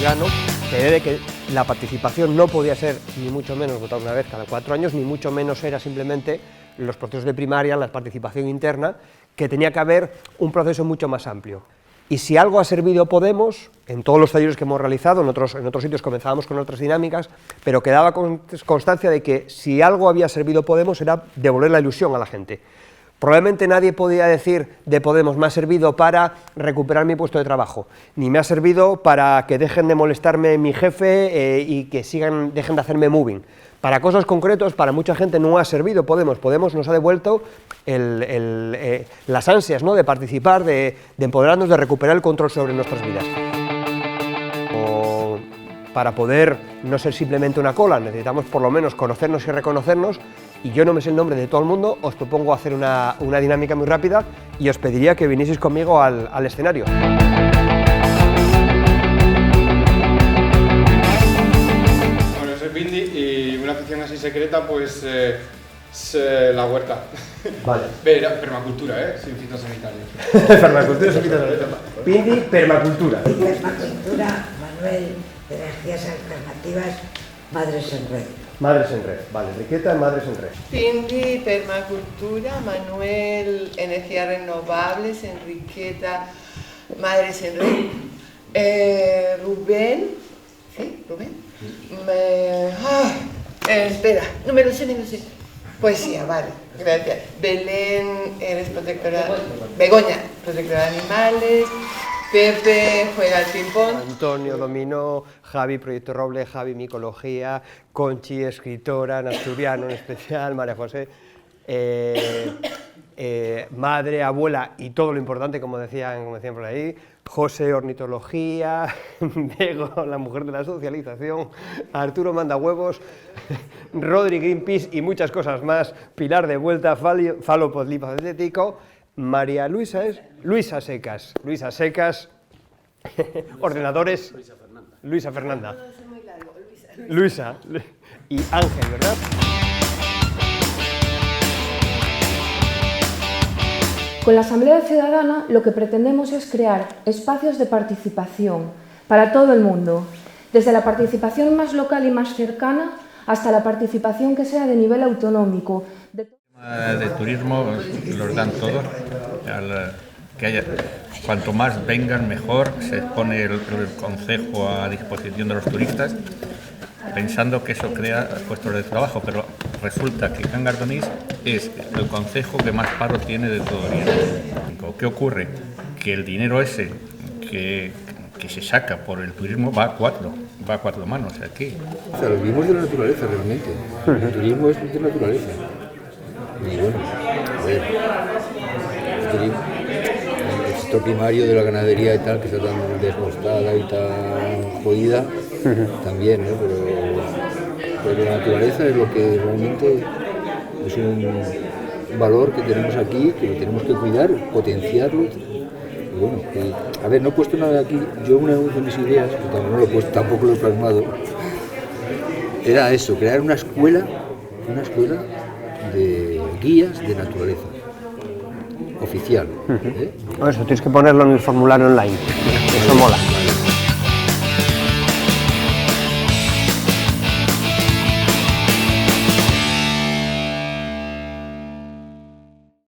asturiano, de que la participación no podía ser ni mucho menos votar una vez cada 4 años, ni mucho menos era simplemente los procesos de primaria, la participación interna, que tenía que haber un proceso mucho más amplio. Y si algo ha servido Podemos, en todos los talleres que hemos realizado, en otros sitios comenzábamos con otras dinámicas, pero quedaba constancia de que si algo había servido Podemos era devolver la ilusión a la gente. Probablemente nadie podía decir de Podemos, me ha servido para recuperar mi puesto de trabajo, ni me ha servido para que dejen de molestarme mi jefe y que dejen de hacerme moving. Para cosas concretas, para mucha gente no ha servido Podemos. Podemos nos ha devuelto las ansias, ¿no?, de participar, de empoderarnos, de recuperar el control sobre nuestras vidas. Para poder no ser simplemente una cola, necesitamos por lo menos conocernos y reconocernos, y yo no me sé el nombre de todo el mundo, os propongo hacer una dinámica muy rápida y os pediría que vinieseis conmigo al escenario. Bueno, soy Pindi y una afición así secreta pues es la huerta. Vale. Permacultura, sin fitosanitarios. Permacultura, sin fitosanitarios. Pindi, permacultura. Permacultura, Manuel, energías alternativas, Madres en Red. Madres en Red, vale, Enriqueta, Madres en Red. Pindi, permacultura, Manuel, energías renovables, Enriqueta, Madres en Red. Rubén, ¿sí? ¿Rubén? Espera, no me lo sé. Poesía, vale, gracias. Belén, eres protectora... Begoña, protectora de animales. Pepe juega al ping-pong. Antonio, dominó. Javi, Proyecto Roble. Javi, micología. Conchi, escritora, en asturiano en especial. María José, madre, abuela y todo lo importante, como decían por ahí. José, ornitología. Bego, la mujer de la socialización. Arturo, manda huevos. Rodri, Greenpeace y muchas cosas más. Pilar, de vuelta. Falo, polifacetético. María Luisa es Luisa Secas, ordenadores, Luisa Fernanda, Luisa y Ángel, ¿verdad? Con la Asamblea Ciudadana lo que pretendemos es crear espacios de participación para todo el mundo, desde la participación más local y más cercana hasta la participación que sea de nivel autonómico. De turismo los dan todos, cuanto más vengan mejor, se pone el concejo a disposición de los turistas, pensando que eso crea puestos de trabajo, pero resulta que Can Gardonís es el concejo que más paro tiene de todo Oriente. ¿Qué ocurre? Que el dinero ese que se saca por el turismo va a cuatro manos aquí. O sea, lo vivimos de la naturaleza realmente, el turismo es de naturaleza. Y bueno, a ver, el sector primario de la ganadería y tal, que está tan desmostada y tan jodida, también, ¿no? Pero la naturaleza es lo que realmente es un valor que tenemos aquí, que lo tenemos que cuidar, potenciarlo. Y bueno, a ver, no he puesto nada aquí. Yo una de mis ideas, que tampoco lo he plasmado, era eso, crear una escuela de guías de naturaleza oficial. Eso tienes que ponerlo en el formulario online, eso mola.